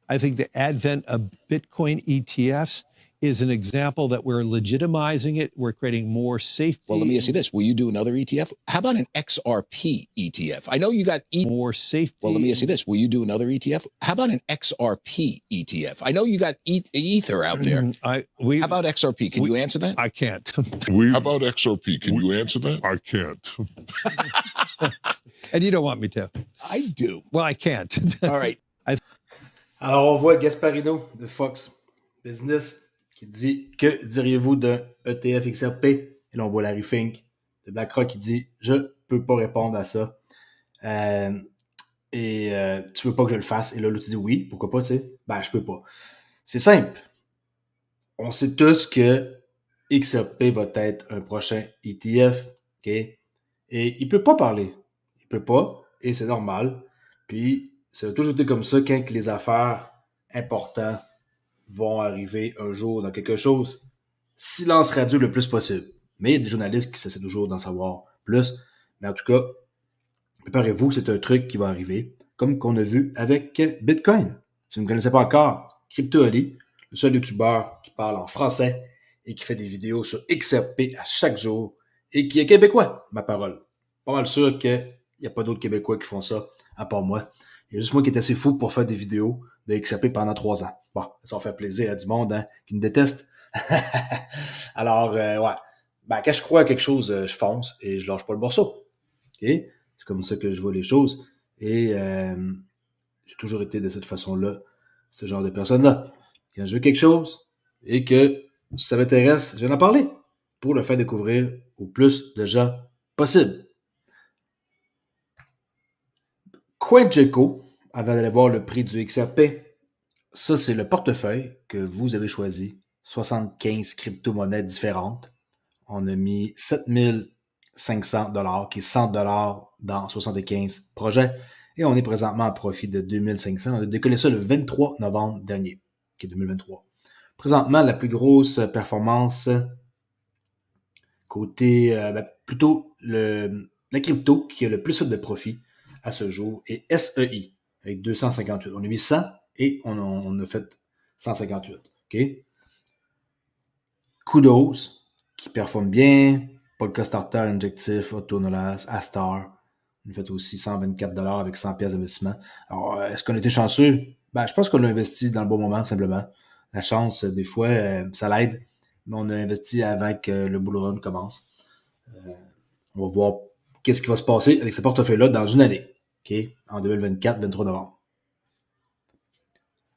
I think the advent of Bitcoin ETFs is an example that we're legitimizing it. We're creating more safety. Well, let me ask you this. Will you do another ETF? How about an XRP ETF? I know you got more safety. Well, let me ask you this. Will you do another ETF? How about an XRP ETF? I know you got Ether out there. How about XRP? Can you answer that? I can't. How about XRP? Can you answer that? I can't. And you don't want me to. I do. Well, I can't. All right. Alors, on voit Gasparino de Fox Business qui dit « Que diriez-vous d'un ETF XRP? » Et là, on voit Larry Fink de BlackRock qui dit « Je peux pas répondre à ça. Tu veux pas que je le fasse? » Et là, l'autre dit « Oui, pourquoi pas, tu sais? » Ben, je peux pas. C'est simple. On sait tous que XRP va être un prochain ETF, OK? Et il peut pas parler. Il peut pas, et c'est normal. Puis, ça a toujours été comme ça quand les affaires importantes vont arriver un jour dans quelque chose. Silence radio le plus possible. Mais il y a des journalistes qui essaient toujours d'en savoir plus. Mais en tout cas, préparez-vous que c'est un truc qui va arriver, comme qu'on a vu avec Bitcoin. Si vous ne connaissez pas encore, Crypto Ali, le seul youtubeur qui parle en français et qui fait des vidéos sur XRP à chaque jour et qui est québécois, ma parole. Pas mal sûr qu'il n'y a pas d'autres Québécois qui font ça, à part moi. Il y a juste moi qui est assez fou pour faire des vidéos de XRP pendant 3 ans. Bon, ça va faire plaisir à du monde hein, qui me déteste. Alors, ouais. Ben, quand je crois à quelque chose, je fonce et je lâche pas le morceau. OK? C'est comme ça que je vois les choses. Et j'ai toujours été de cette façon-là, ce genre de personne-là. Quand je veux quelque chose et que ça m'intéresse, je viens en parler pour le faire découvrir au plus de gens possible. CoinGecko, avant d'aller voir le prix du XRP, ça, c'est le portefeuille que vous avez choisi. 75 crypto-monnaies différentes. On a mis 7500 $, qui est 100 $ dans 75 projets. Et on est présentement à profit de 2500. On a décollé ça le 23 novembre dernier, qui est 2023. Présentement, la plus grosse performance côté, plutôt la crypto qui a le plus fait de profit à ce jour est SEI, avec 258. On a mis 100 et on a fait 158. OK? Kudos, qui performe bien. Polka Starter, Injectif, Autonolas, Astar. On a fait aussi 124 $ avec 100 pièces d'investissement. Alors, est-ce qu'on a été chanceux? Ben, je pense qu'on a investi dans le bon moment, simplement. La chance, des fois, ça l'aide. Mais on a investi avant que le bull run commence. On va voir qu'est-ce qui va se passer avec ce portefeuille-là dans une année. OK? En 2024, 23 novembre.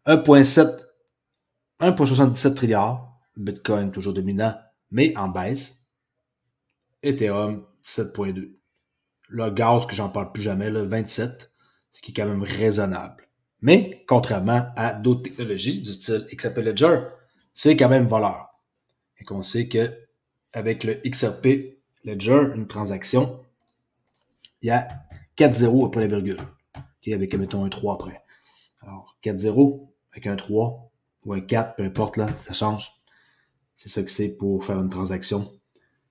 1,77 trilliards. Bitcoin toujours dominant, mais en baisse. Ethereum, 17,2. Le gaz, que j'en parle plus jamais, là, 27, ce qui est quand même raisonnable. Mais, contrairement à d'autres technologies du style XRP Ledger, c'est quand même voleur. Et qu'on sait que avec le XRP Ledger, une transaction, il y a 4 zéros après la virgule. Okay, avec, mettons, un 3 après. Alors, 4 zéros avec un 3 ou un 4, peu importe, là, ça change. C'est ça que c'est pour faire une transaction.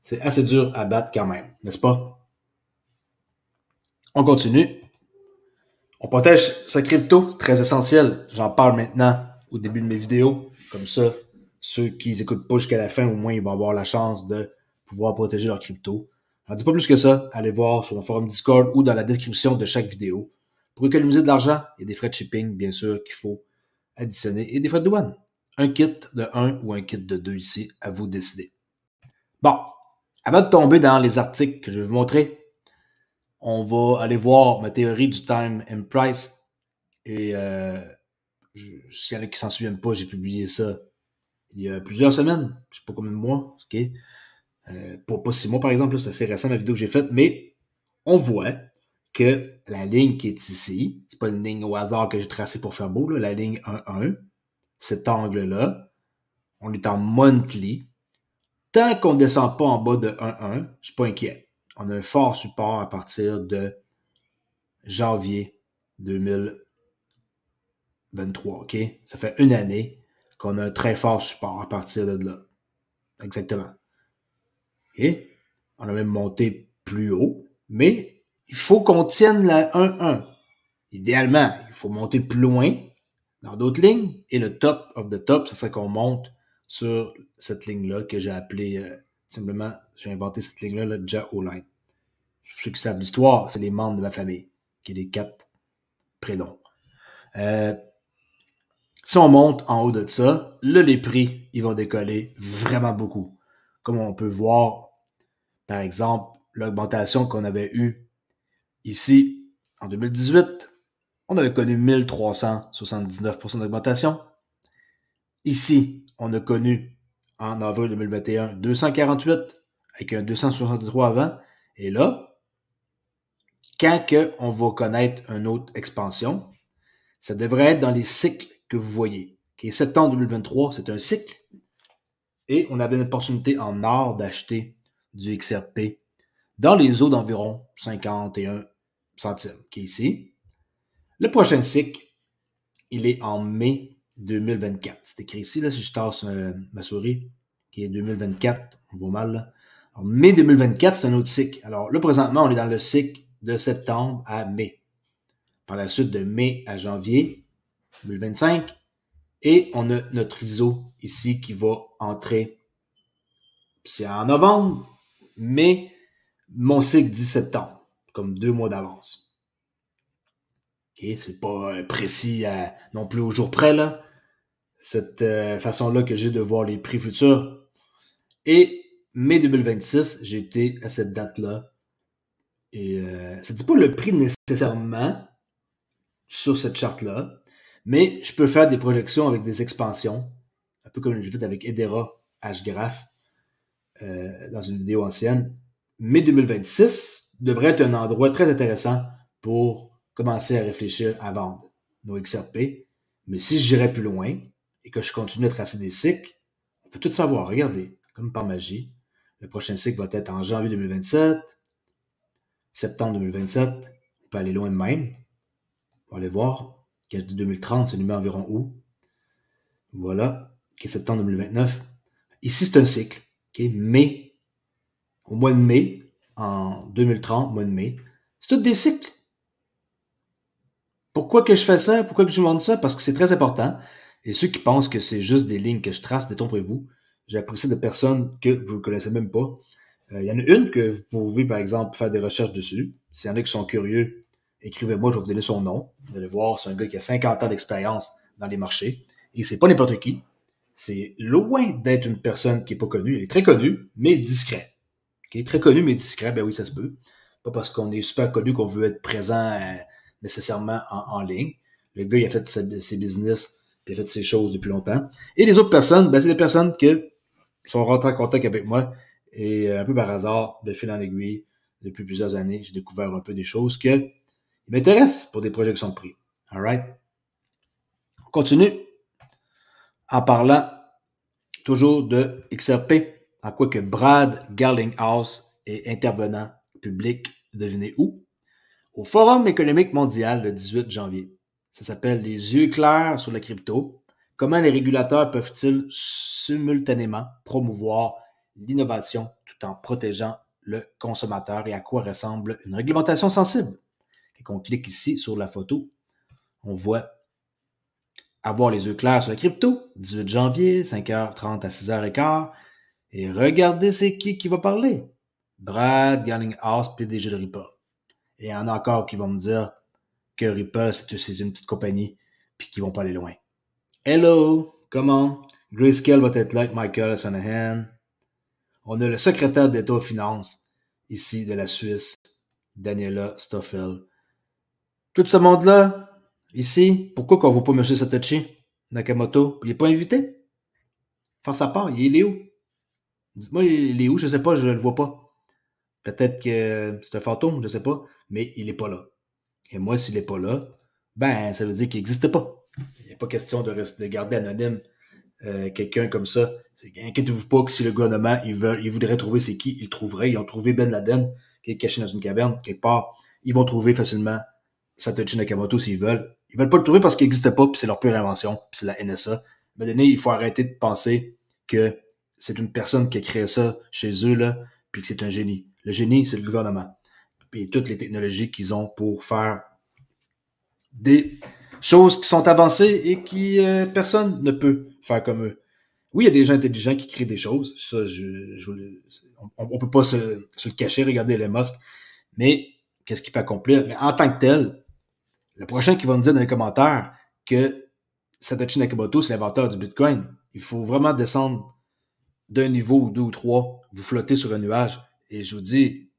C'est assez dur à battre quand même, n'est-ce pas? On continue. On protège sa crypto, très essentiel. J'en parle maintenant au début de mes vidéos. Comme ça, ceux qui n'écoutent pas jusqu'à la fin, au moins, ils vont avoir la chance de pouvoir protéger leur crypto. J'en dis pas plus que ça. Allez voir sur mon forum Discord ou dans la description de chaque vidéo. Pour économiser de l'argent, il y a des frais de shipping, bien sûr, qu'il faut additionner et des frais de douane. Un kit de 1 ou un kit de 2 ici, à vous décider. Bon, avant de tomber dans les articles que je vais vous montrer, on va aller voir ma théorie du time and price. Et s'il y en a qui s'en souviennent pas, j'ai publié ça il y a plusieurs semaines, je sais pas combien de mois, ok. Pas 6 mois par exemple, c'est assez récent la vidéo que j'ai faite, mais on voit que la ligne qui est ici, c'est pas une ligne au hasard que j'ai tracée pour faire beau, là, la ligne 1-1, cet angle-là, on est en monthly. Tant qu'on ne descend pas en bas de 1-1, je suis pas inquiet. On a un fort support à partir de janvier 2023, OK? Ça fait une année qu'on a un très fort support à partir de là. Exactement. OK? On a même monté plus haut, mais il faut qu'on tienne la 1-1. Idéalement, il faut monter plus loin dans d'autres lignes. Et le top of the top, ça serait qu'on monte sur cette ligne-là que j'ai appelée, simplement, j'ai inventé cette ligne-là, le Jao Line. Pour ceux qui savent l'histoire, c'est les membres de ma famille, qui est les 4 prénoms. Si on monte en haut de ça, là, les prix, ils vont décoller vraiment beaucoup. Comme on peut voir, par exemple, l'augmentation qu'on avait eue ici en 2018, on avait connu 1379% d'augmentation. Ici, on a connu en avril 2021 248 avec un 263 avant. Et là, quand on va connaître une autre expansion, ça devrait être dans les cycles que vous voyez. Okay, septembre 2023, c'est un cycle. Et on avait une opportunité en or d'acheter du XRP dans les eaux d'environ 51 centimes, qui est ici. Le prochain cycle, il est en mai 2024. C'est écrit ici, là, si je tasse ma souris, qui est 2024, on voit mal, là. Alors, mai 2024, c'est un autre cycle. Alors là, présentement, on est dans le cycle de septembre à mai. Par la suite, de mai à janvier 2025. Et on a notre ISO ici qui va entrer, c'est en novembre, mais mon cycle dit septembre, comme 2 mois d'avance. Okay, c'est pas précis non plus au jour près, là. Cette façon-là que j'ai de voir les prix futurs. Et mai 2026, j'ai été à cette date-là. Et ça ne dit pas le prix nécessairement sur cette charte-là, mais je peux faire des projections avec des expansions, un peu comme j'ai fait avec Hedera Hgraph dans une vidéo ancienne. Mai 2026 devrait être un endroit très intéressant pour commencer à réfléchir à vendre nos XRP. Mais si j'irais plus loin et que je continue à tracer des cycles, on peut tout savoir. Regardez, comme par magie. Le prochain cycle va être en janvier 2027, septembre 2027. On peut aller loin de même. On va aller voir. Quand je dis 2030, c'est numéro environ où? Voilà. Okay, septembre 2029. Ici, c'est un cycle. Okay, mai. Au mois de mai, en 2030, mois de mai. C'est tous des cycles. Pourquoi que je fais ça? Pourquoi que je vous montre ça? Parce que c'est très important. Et ceux qui pensent que c'est juste des lignes que je trace, détrompez-vous. J'ai appris ça de personnes que vous ne connaissez même pas. Il y en a une que vous pouvez, par exemple, faire des recherches dessus. S'il y en a qui sont curieux, écrivez-moi, je vais vous donner son nom. Vous allez voir, c'est un gars qui a 50 ans d'expérience dans les marchés. Et c'est pas n'importe qui. C'est loin d'être une personne qui est pas connue. Elle est très connue, mais discret. Okay? Très connu, mais discret, ben oui, ça se peut. Pas parce qu'on est super connu qu'on veut être présent nécessairement en ligne. Le gars, il a fait ses business, puis il a fait ses choses depuis longtemps. Et les autres personnes, ben c'est des personnes qui sont rentrées en contact avec moi. Et un peu par hasard, de fil en aiguille, depuis plusieurs années, j'ai découvert un peu des choses qui m'intéressent pour des projections de prix. All right? On continue en parlant toujours de XRP, en quoi que Brad Garlinghouse est intervenant public, devinez où? Au Forum économique mondial le 18 janvier. Ça s'appelle « Les yeux clairs sur la crypto. Comment les régulateurs peuvent-ils simultanément promouvoir l'innovation tout en protégeant le consommateur et à quoi ressemble une réglementation sensible? » Quand on clique ici sur la photo, on voit avoir les yeux clairs sur la crypto, 18 janvier, 5h30 à 6h15. Et regardez c'est qui va parler. Brad Garlinghouse, PDG de Ripple. Et il y en a encore qui vont me dire que Ripple, c'est une petite compagnie puis qu'ils vont pas aller loin. Hello, comment? Grayscale va être là avec Michael Shanahan. On a le secrétaire d'État aux finances, ici, de la Suisse, Daniela Stoffel. Tout ce monde-là, ici, pourquoi qu'on ne voit pas M. Satoshi Nakamoto? Il n'est pas invité? Faire sa part, il est où? Dites-moi, il est où? Je ne sais pas, je ne le vois pas. Peut-être que c'est un fantôme, je ne sais pas, mais il n'est pas là. Et moi, s'il n'est pas là, ben, ça veut dire qu'il n'existe pas. Il n'y a pas question de garder anonyme quelqu'un comme ça. Inquiétez-vous pas que si le gouvernement, il voudrait trouver c'est qui, ils le trouveraient. Ils ont trouvé Ben Laden, qui est caché dans une caverne, quelque part. Ils vont trouver facilement Satoshi Nakamoto s'ils veulent. Ils veulent pas le trouver parce qu'il n'existe pas, puis c'est leur pure invention, puis c'est la NSA. À un moment donné, il faut arrêter de penser que c'est une personne qui a créé ça chez eux, là, puis que c'est un génie. Le génie, c'est le gouvernement. Puis toutes les technologies qu'ils ont pour faire des Choses qui sont avancées et qui personne ne peut faire comme eux. Oui, il y a des gens intelligents qui créent des choses. Ça, on peut pas se le cacher. Regardez Elon Musk. Mais qu'est-ce qu'il peut accomplir? Mais en tant que tel, le prochain qui va nous dire dans les commentaires que Satoshi Nakamoto, c'est l'inventeur du Bitcoin, il faut vraiment descendre d'un niveau ou deux ou trois, vous flottez sur un nuage. Et je vous dis,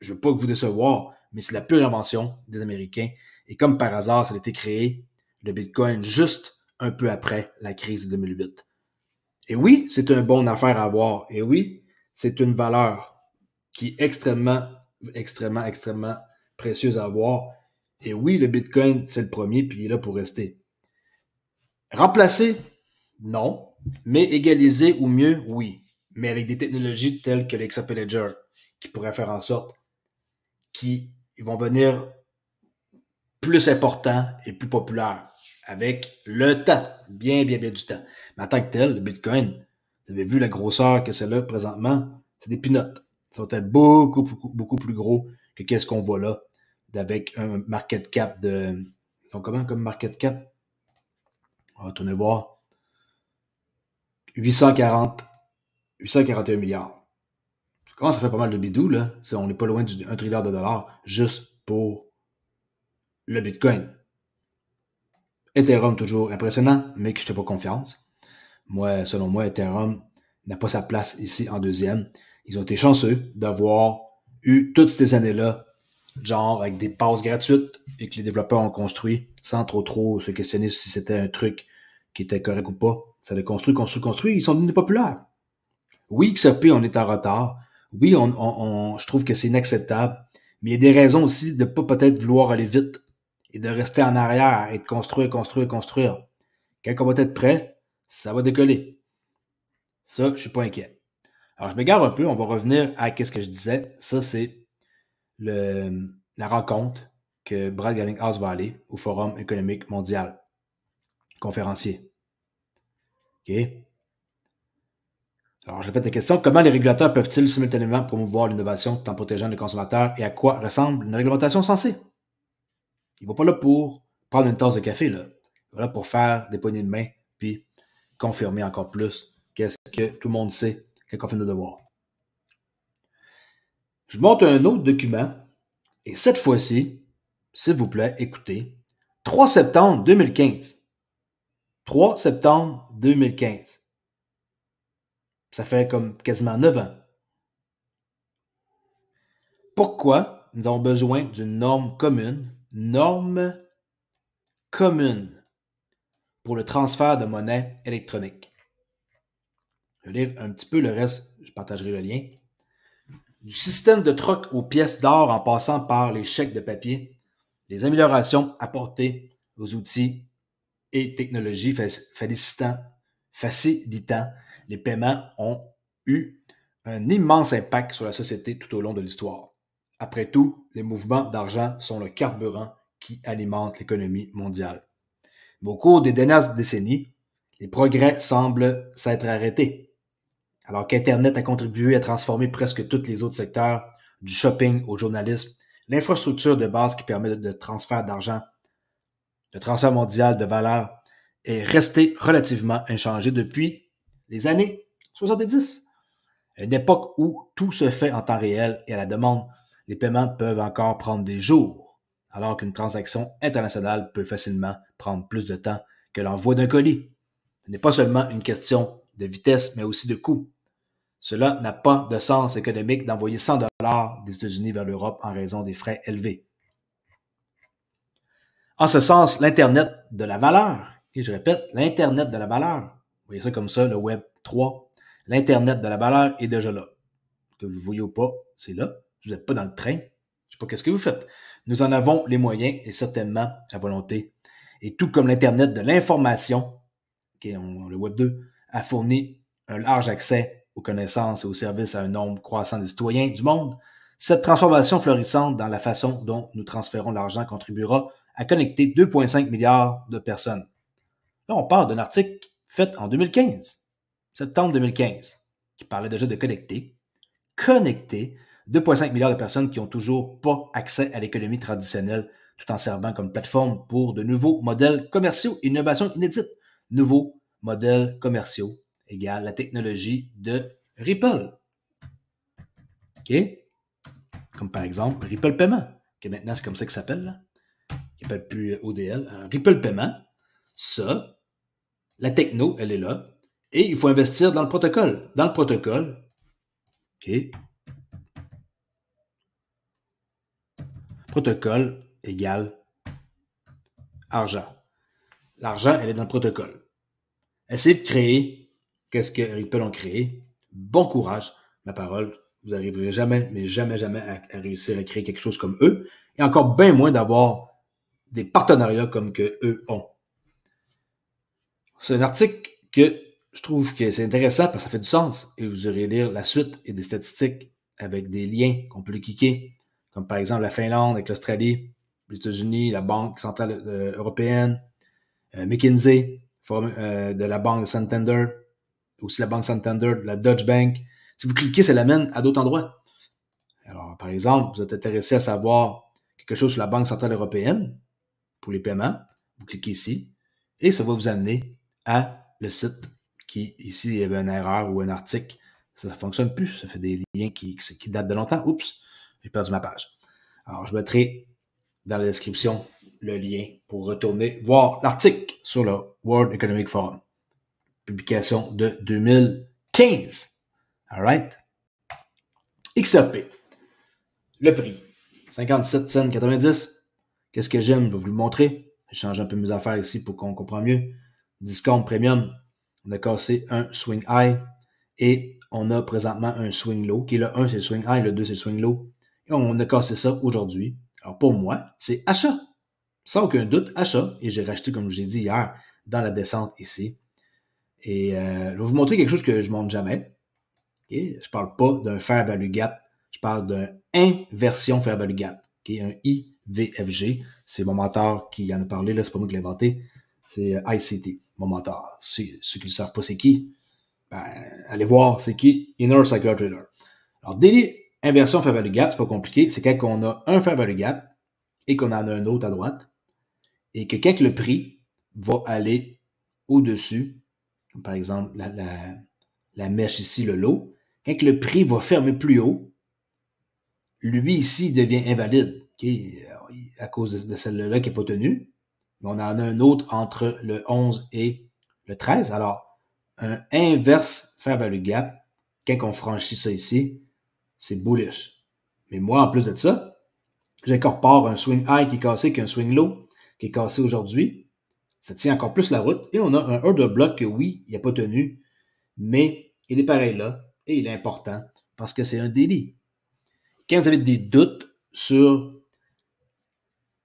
je veux pas que vous décevoir, mais c'est la pure invention des Américains. Et comme par hasard, ça a été créé, le Bitcoin, juste un peu après la crise de 2008. Et oui, c'est une bonne affaire à avoir. Et oui, c'est une valeur qui est extrêmement précieuse à avoir. Et oui, le Bitcoin, c'est le premier, puis il est là pour rester. Remplacer? Non. Mais égaliser ou mieux? Oui. Mais avec des technologies telles que l'XRP Ledger, qui pourraient faire en sorte qu'ils vont venir plus importants et plus populaires avec le temps. Bien du temps. Mais en tant que tel, le Bitcoin, vous avez vu la grosseur que c'est là présentement, c'est des peanuts. Ça va être beaucoup plus gros que qu'est-ce qu'on voit là, avec un market cap de... Ils sont comment comme market cap? On va tourner voir. 841 milliards. Ça commence à faire pas mal de bidou, là. On n'est pas loin d'1 trilliard de dollars juste pour le Bitcoin. Ethereum, toujours impressionnant, mais que je n'ai pas confiance. Moi, selon moi, Ethereum n'a pas sa place ici en deuxième. Ils ont été chanceux d'avoir eu toutes ces années-là, genre avec des passes gratuites et que les développeurs ont construit sans trop se questionner si c'était un truc qui était correct ou pas. Ça les construit. Ils sont devenus populaires. Oui, XRP, on est en retard. Oui, je trouve que c'est inacceptable. Mais il y a des raisons aussi de ne pas peut-être vouloir aller vite et de rester en arrière et de construire. Quand on va être prêt, ça va décoller. Ça, je suis pas inquiet. Alors, je m'égare un peu. On va revenir à ce que je disais. Ça, c'est la rencontre que Brad Garlinghouse va aller au Forum économique mondial. Conférencier. OK? Alors, je répète la question. Comment les régulateurs peuvent-ils simultanément promouvoir l'innovation tout en protégeant les consommateurs et à quoi ressemble une réglementation sensée? Il ne va pas là pour prendre une tasse de café, là. Il va là pour faire des poignées de main puis confirmer encore plus qu'est-ce que tout le monde sait quand on fait nos devoirs. Je monte un autre document et cette fois-ci, s'il vous plaît, écoutez, 3 septembre 2015. 3 septembre 2015. Ça fait comme quasiment 9 ans. Pourquoi nous avons besoin d'une norme commune pour le transfert de monnaie électronique? Je vais lire un petit peu le reste, je partagerai le lien. Du système de troc aux pièces d'or en passant par les chèques de papier, les améliorations apportées aux outils et technologies facilitant les paiements ont eu un immense impact sur la société tout au long de l'histoire. Après tout, les mouvements d'argent sont le carburant qui alimente l'économie mondiale. Mais au cours des dernières décennies, les progrès semblent s'être arrêtés. Alors qu'Internet a contribué à transformer presque tous les autres secteurs, du shopping au journalisme, l'infrastructure de base qui permet de transfert d'argent, le transfert mondial de valeur est resté relativement inchangé depuis les années 70. À une époque où tout se fait en temps réel et à la demande, les paiements peuvent encore prendre des jours, alors qu'une transaction internationale peut facilement prendre plus de temps que l'envoi d'un colis. Ce n'est pas seulement une question de vitesse, mais aussi de coût. Cela n'a pas de sens économique d'envoyer 100 $ des États-Unis vers l'Europe en raison des frais élevés. En ce sens, l'Internet de la valeur, et je répète, l'Internet de la valeur, vous voyez ça comme ça, le Web 3, l'Internet de la valeur est déjà là. Que vous voyez ou pas, c'est là. Vous n'êtes pas dans le train. Je ne sais pas qu'est-ce que vous faites. Nous en avons les moyens et certainement la volonté. Et tout comme l'Internet de l'information, le Web 2, a fourni un large accès aux connaissances et aux services à un nombre croissant de citoyens du monde, cette transformation florissante dans la façon dont nous transférons l'argent contribuera à connecter 2,5 milliards de personnes. Là, on parle d'un article fait en 2015, septembre 2015, qui parlait déjà de connecter 2,5 milliards de personnes qui n'ont toujours pas accès à l'économie traditionnelle tout en servant comme plateforme pour de nouveaux modèles commerciaux, innovations inédites. Nouveaux modèles commerciaux égale la technologie de Ripple. OK? Comme par exemple Ripple Paiement, que maintenant c'est comme ça qu'il s'appelle, là. Il s'appelle plus ODL. Ripple Paiement, ça, la techno, elle est là. Et il faut investir dans le protocole. Dans le protocole, OK? Protocole égale argent. L'argent, elle est dans le protocole. Essayez de créer qu'est-ce que Ripple ont créé. Bon courage, ma parole. Vous n'arriverez jamais, mais jamais, jamais à réussir à créer quelque chose comme eux. Et encore bien moins d'avoir des partenariats comme que eux ont. C'est un article que je trouve que c'est intéressant parce que ça fait du sens. Et vous aurez lire la suite et des statistiques avec des liens qu'on peut le cliquer. Comme par exemple la Finlande avec l'Australie, les États-Unis, la Banque centrale européenne, McKinsey, de la Banque Santander, aussi la Banque Santander, la Deutsche Bank. Si vous cliquez, ça l'amène à d'autres endroits. Alors, par exemple, vous êtes intéressé à savoir quelque chose sur la Banque centrale européenne pour les paiements, vous cliquez ici et ça va vous amener à le site qui, ici, il y avait une erreur ou un article. Ça ne fonctionne plus. Ça fait des liens qui datent de longtemps. Oups, j'ai perdu ma page. Alors, je mettrai dans la description le lien pour retourner voir l'article sur le World Economic Forum. Publication de 2015. All right? XRP. Le prix. 57 cents 90. Qu'est-ce que j'aime? Je vais vous le montrer. Je change un peu mes affaires ici pour qu'on comprenne mieux. Discount premium. On a cassé un swing high et on a présentement un swing low. Qui est le 1, c'est le swing high, le 2, c'est le swing low. Et on a cassé ça aujourd'hui. Alors pour moi, c'est achat. Sans aucun doute, achat. Et j'ai racheté, comme je l'ai dit hier, dans la descente ici. Et je vais vous montrer quelque chose que je ne montre jamais. Okay? Je ne parle pas d'un fair value gap. Je parle d'une inversion fair value gap. Okay? Un IVFG. C'est mon mentor qui en a parlé. Là, c'est pas moi qui l'ai inventé. C'est ICT, mon mentor. Ceux qui ne savent pas c'est qui, ben, allez voir c'est qui. Inner Cycle Trader. Alors, daily inversion fair value gap, c'est pas compliqué. C'est quand on a un fair value gap et qu'on en a un autre à droite. Et que quand le prix va aller au-dessus, comme par exemple la mèche ici, le low, quand le prix va fermer plus haut, lui ici devient invalide. Okay? À cause de celle-là qui n'est pas tenue. Mais on en a un autre entre le 11 et le 13. Alors, un inverse fair value gap, quand on franchit ça ici, c'est bullish. Mais moi, en plus de ça, j'incorpore un swing high qui est cassé qu'un swing low qui est cassé aujourd'hui. Ça tient encore plus la route. Et on a un order block que oui, il n'a pas tenu, mais il est pareil là. Et il est important parce que c'est un daily. Quand vous avez des doutes sur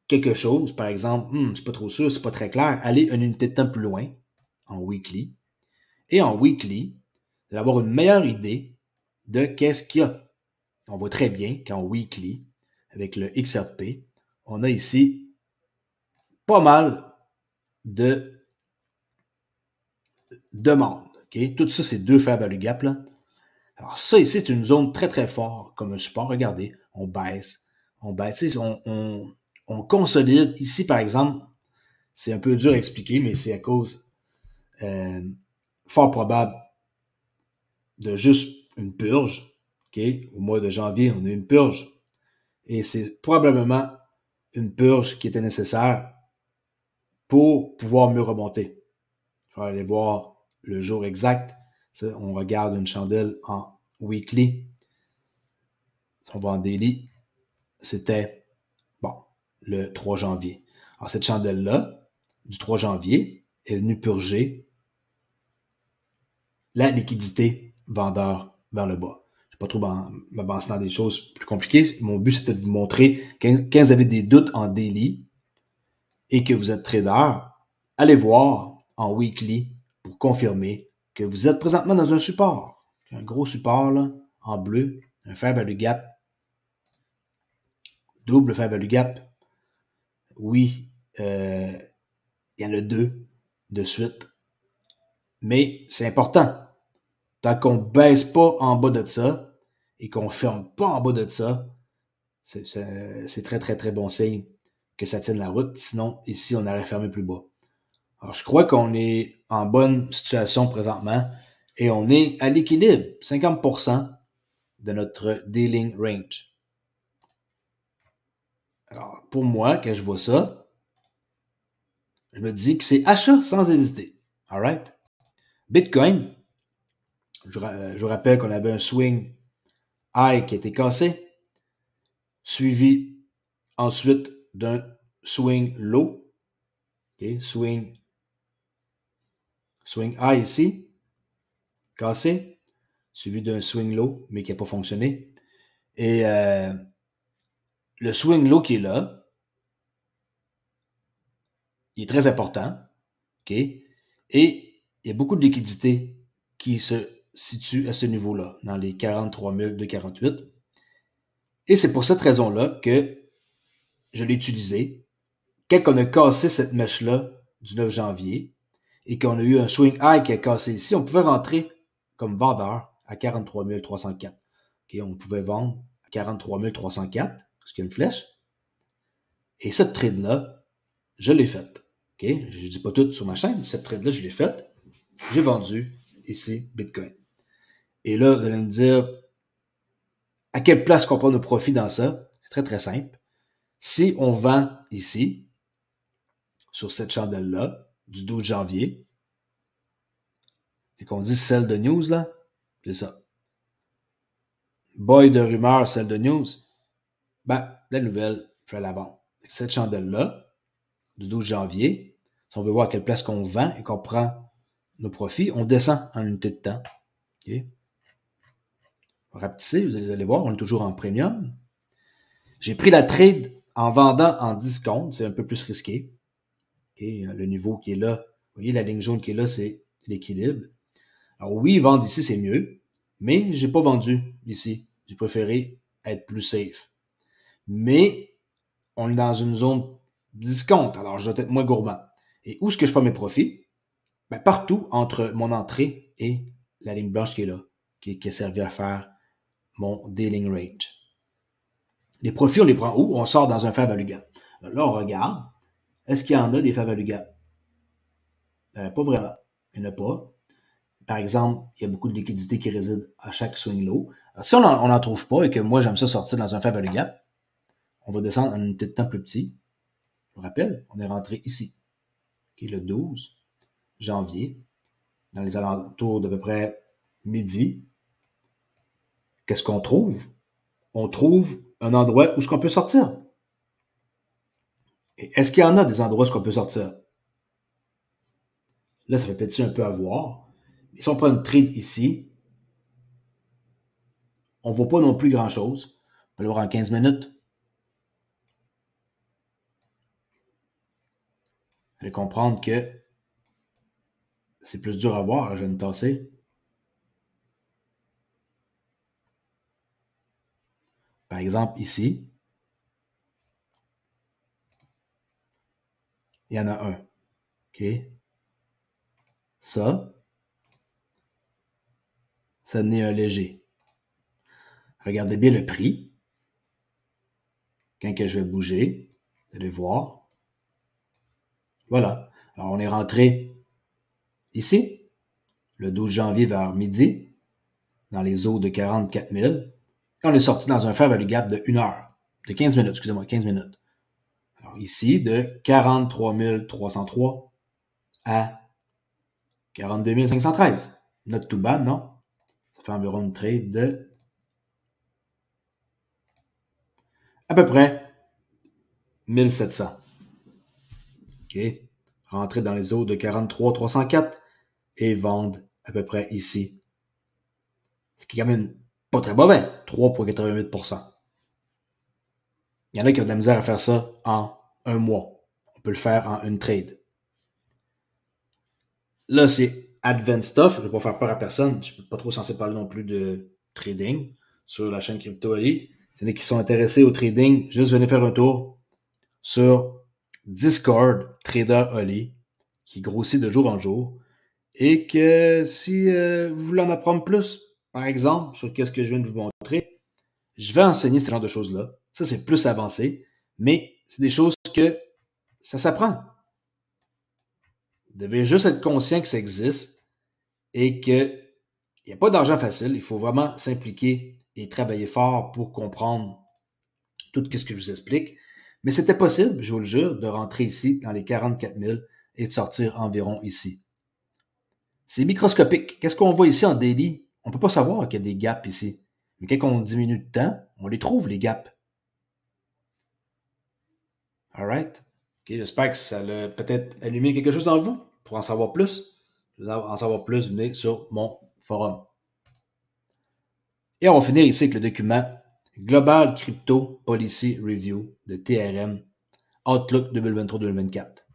quelque chose, par exemple, c'est pas trop sûr, c'est pas très clair, allez une unité de temps plus loin, en weekly. Et en weekly, vous allez avoir une meilleure idée de qu'est-ce qu'il y a. On voit très bien qu'en weekly, avec le XRP, on a ici pas mal de demandes. Okay? Tout ça, c'est deux fair value gap là. Alors ça ici, c'est une zone très très forte comme un support. Regardez, on baisse. On consolide. Ici, par exemple, c'est un peu dur à expliquer, mais c'est à cause fort probable de juste une purge. Okay? Au mois de janvier, on a une purge. Et c'est probablement une purge qui était nécessaire pour pouvoir mieux remonter. Il faut aller voir le jour exact. Ça, on regarde une chandelle en weekly. Si on va en daily, c'était, le 3 janvier. Alors, cette chandelle-là, du 3 janvier, est venue purger la liquidité vendeur vers le bas. Je ne vais pas trop m'avancer dans des choses plus compliquées. Mon but, c'était de vous montrer quand vous avez des doutes en daily et que vous êtes trader, allez voir en weekly pour confirmer que vous êtes présentement dans un support. Un gros support là, en bleu, un fair value gap, double fair value gap. Oui, il y en a deux de suite, mais c'est important. Tant qu'on ne baisse pas en bas de ça et qu'on ne ferme pas en bas de ça, c'est très, très, très bon signe que ça tienne la route. Sinon, ici, on aurait fermé plus bas. Alors, je crois qu'on est en bonne situation présentement et on est à l'équilibre, 50% de notre dealing range. Alors, pour moi, quand je vois ça, je me dis que c'est achat sans hésiter. All right? Bitcoin, je vous rappelle qu'on avait un swing high qui a été cassé, suivi ensuite d'un swing low. Okay? Swing high ici, cassé, suivi d'un swing low, mais qui n'a pas fonctionné. Et le swing low qui est là, il est très important. Okay? Et il y a beaucoup de liquidités qui se situent à ce niveau-là, dans les 43 248. Et c'est pour cette raison-là que je l'ai utilisé. Quand on a cassé cette mèche-là du 9 janvier et qu'on a eu un swing high qui a cassé ici, on pouvait rentrer comme vendeur à 43 304. Okay? On pouvait vendre à 43 304, parce qu'il y a une flèche. Et cette trade-là, je l'ai faite. Okay? Je ne dis pas tout sur ma chaîne. Cette trade-là, je l'ai faite. J'ai vendu ici Bitcoin. Et là, vous allez me dire, à quelle place qu'on prend nos profits dans ça? C'est très, très simple. Si on vend ici, sur cette chandelle-là, du 12 janvier, et qu'on dit sell de news, là, c'est ça. Boy de rumeur, sell de news, ben, la nouvelle, il faut la vendre. Cette chandelle-là, du 12 janvier, si on veut voir à quelle place qu'on vend et qu'on prend nos profits, on descend en unité de temps. Okay? Rapetisser, vous allez voir, on est toujours en premium. J'ai pris la trade en vendant en discount, c'est un peu plus risqué. Okay? Le niveau qui est là, vous voyez la ligne jaune qui est là, c'est l'équilibre. Alors oui, vendre ici, c'est mieux, mais je n'ai pas vendu ici. J'ai préféré être plus safe. Mais on est dans une zone discount, alors je dois être moins gourmand. Et où est-ce que je prends mes profits? Ben, partout entre mon entrée et la ligne blanche qui est là, qui a servi à faire mon dealing range. Les profits, on les prend où? On sort dans un fair value gap. Là, on regarde. Est-ce qu'il y en a des fair value gap? Pas vraiment. Il n'y en a pas. Par exemple, il y a beaucoup de liquidités qui résident à chaque swing low. Alors, si on n'en trouve pas et que moi, j'aime ça sortir dans un fair value gap, on va descendre en une unité de temps plus petit. Je vous rappelle, on est rentré ici, qui est le 12 janvier, dans les alentours d'à peu près midi. Qu'est-ce qu'on trouve? On trouve un endroit où est-ce qu'on peut sortir. Et est-ce qu'il y en a des endroits où est-ce qu'on peut sortir? Là, ça fait petit un peu à voir. Mais si on prend une trade ici, on ne voit pas non plus grand-chose. On peut le voir en 15 minutes. Vous allez comprendre que c'est plus dur à voir. Je vais me tasser. Par exemple, ici, il y en a un. OK? Ça n'est un léger. Regardez bien le prix. Quand que je vais bouger, vous allez voir. Voilà. Alors, on est rentré ici, le 12 janvier vers midi, dans les eaux de 44 000. Et on est sorti dans un fair value gap de 1 heure, de 15 minutes, excusez-moi, 15 minutes. Alors ici, de 43 303 à 42 513. Not too bad, non? Ça fait environ une trade de à peu près 1700. OK? Rentrer dans les eaux de 43 304 et vendre à peu près ici. Ce qui est quand même pas très mauvais, 3,88%. Il y en a qui ont de la misère à faire ça en un mois. On peut le faire en une trade. Là, c'est advanced stuff. Je ne vais pas faire peur à personne. Je ne suis pas trop censé parler non plus de trading sur la chaîne Crypto Ali. Si y en a qui sont intéressés au trading, juste venez faire un tour sur Discord Trader Ali, qui grossit de jour en jour. Et que si vous voulez en apprendre plus, par exemple, sur ce que je viens de vous montrer, je vais enseigner ce genre de choses-là. Ça, c'est plus avancé, mais c'est des choses que ça s'apprend. Vous devez juste être conscient que ça existe et qu'il n'y a pas d'argent facile. Il faut vraiment s'impliquer et travailler fort pour comprendre tout ce que je vous explique. Mais c'était possible, je vous le jure, de rentrer ici dans les 44 000 et de sortir environ ici. C'est microscopique. Qu'est-ce qu'on voit ici en daily? On ne peut pas savoir qu'il y a des gaps ici. Mais quand on diminue de temps, on les trouve, les gaps. All right? Okay, j'espère que ça a peut-être allumé quelque chose dans vous. Pour en savoir plus, venez sur mon forum. Et on va finir ici avec le document Global Crypto Policy Review de TRM Outlook 2023-2024.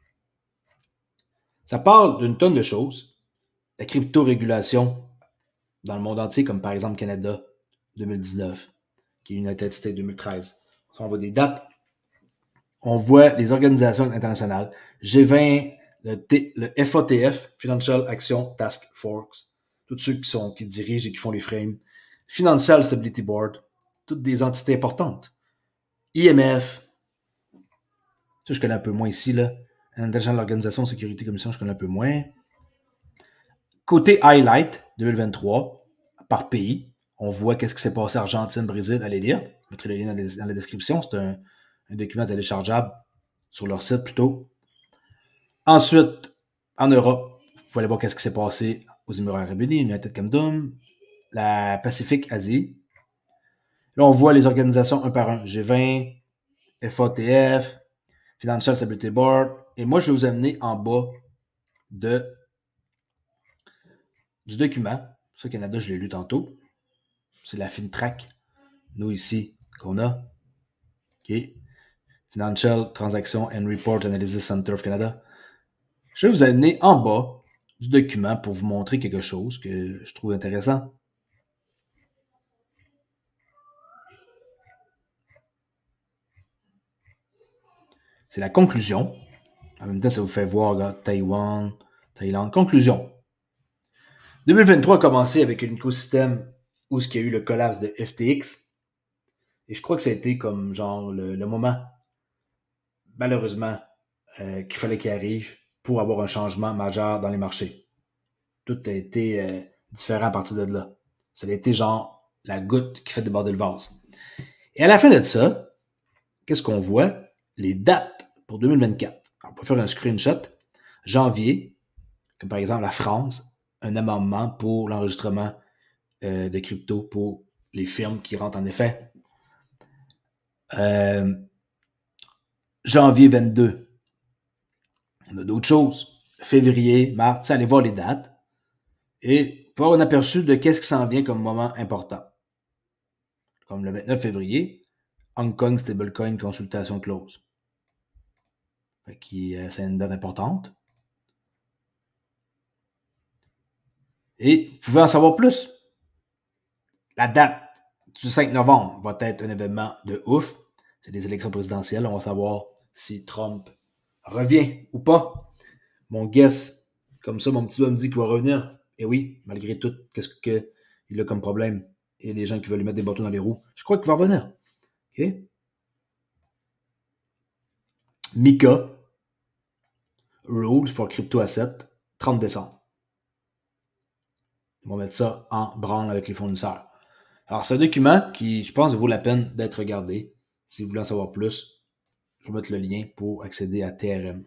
Ça parle d'une tonne de choses. La crypto-régulation dans le monde entier, comme par exemple Canada 2019, qui est United States 2013. On voit des dates. On voit les organisations internationales. G20, le FATF, Financial Action Task Force, tous ceux qui dirigent et qui font les frames. Financial Stability Board, toutes des entités importantes. IMF, ça je connais un peu moins ici, là. International Organisation de Sécurité Commission, je connais un peu moins. Côté Highlight 2023, par pays, on voit qu'est-ce qui s'est passé Argentine, Brésil, allez lire. Je mettrai le lien dans la description. C'est un document téléchargeable sur leur site plutôt. Ensuite, en Europe, vous pouvez aller voir qu'est-ce qui s'est passé aux Émirats Arabes Unis, United Kingdom, la Pacifique Asie. Là, on voit les organisations un par un. G20, FATF, Financial Stability Board. Et moi, je vais vous amener en bas du document. Ça, Canada, je l'ai lu tantôt. C'est la FinTrack. Nous, ici, qu'on a. OK. Financial Transaction and Report Analysis Center of Canada. Je vais vous amener en bas du document pour vous montrer quelque chose que je trouve intéressant. C'est la conclusion. En même temps, ça vous fait voir regarde, Taïwan, Thaïlande. Conclusion. 2023 a commencé avec un écosystème où il y a eu le collapse de FTX. Et je crois que ça a été comme genre le moment, malheureusement, qu'il fallait qu'il arrive pour avoir un changement majeur dans les marchés. Tout a été différent à partir de là. Ça a été genre la goutte qui fait déborder le vase. Et à la fin de ça, qu'est-ce qu'on voit? Les dates pour 2024. Alors, on peut faire un screenshot. Janvier, comme par exemple la France, un amendement pour l'enregistrement de crypto pour les firmes qui rentrent en effet. Janvier 22. On a d'autres choses. Février, mars, allez voir les dates. Et pour avoir un aperçu de qu'est-ce qui s'en vient comme moment important. Comme le 29 février, Hong Kong Stablecoin Consultation Close. C'est une date importante. Et vous pouvez en savoir plus. La date du 5 novembre va être un événement de ouf. C'est des élections présidentielles. On va savoir si Trump revient ou pas. Mon guess, comme ça, mon petit doigt me dit qu'il va revenir. Et oui, malgré tout, qu'est-ce qu'il a comme problème? Et les gens qui veulent lui mettre des bâtons dans les roues. Je crois qu'il va revenir. OK? MiCA, Rules for Crypto Asset, 30 décembre. On va mettre ça en branle avec les fournisseurs. Alors, c'est un document qui, je pense, vaut la peine d'être regardé. Si vous voulez en savoir plus, je vais mettre le lien pour accéder à TRM.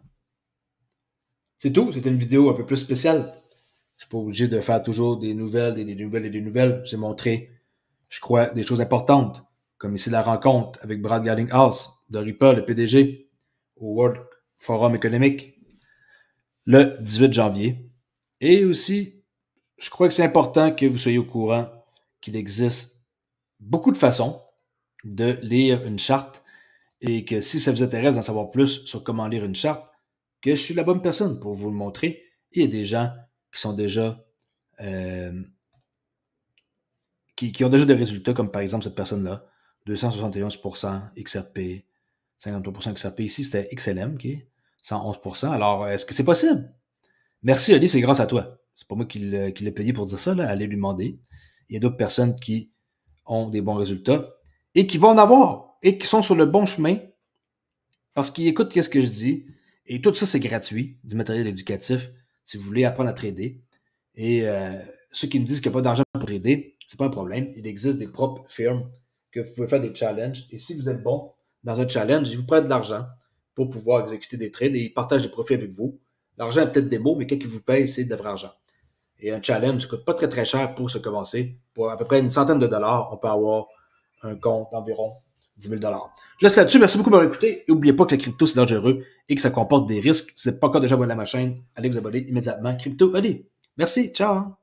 C'est tout. C'est une vidéo un peu plus spéciale. Je suis pas obligé de faire toujours des nouvelles, des nouvelles et des nouvelles. J'ai montré, je crois, des choses importantes. Comme ici, la rencontre avec Brad Garlinghouse de Ripple, le PDG, au World Forum économique, le 18 janvier. Et aussi, je crois que c'est important que vous soyez au courant qu'il existe beaucoup de façons de lire une charte et que si ça vous intéresse d'en savoir plus sur comment lire une charte, que je suis la bonne personne pour vous le montrer. Et il y a des gens qui sont déjà qui ont déjà des résultats, comme par exemple cette personne-là, 271% XRP, 53% XRP. Ici, c'était XLM, qui est 111%. Alors, est-ce que c'est possible? Merci, Ali, c'est grâce à toi. C'est pas moi qui l'ai payé pour dire ça, là. Allez lui demander. Il y a d'autres personnes qui ont des bons résultats et qui vont en avoir et qui sont sur le bon chemin parce qu'ils écoutent ce que je dis. Et tout ça, c'est gratuit, du matériel éducatif, si vous voulez apprendre à trader. Et ceux qui me disent qu'il n'y a pas d'argent pour trader, c'est pas un problème. Il existe des propres firmes que vous pouvez faire des challenges. Et si vous êtes bon dans un challenge, ils vous prêtent de l'argent pour pouvoir exécuter des trades et ils partagent des profits avec vous. L'argent est peut-être des mots, mais quand ils vous payent, c'est de vrai argent. Et un challenge ne coûte pas très très cher pour se commencer. Pour à peu près une centaine de dollars, on peut avoir un compte d'environ 10 000 $. Je laisse là-dessus. Merci beaucoup de m'avoir écouté. Et n'oubliez pas que la crypto, c'est dangereux et que ça comporte des risques. Si vous n'êtes pas encore déjà abonné à ma chaîne, allez vous abonner immédiatement. Crypto, allez. Merci. Ciao.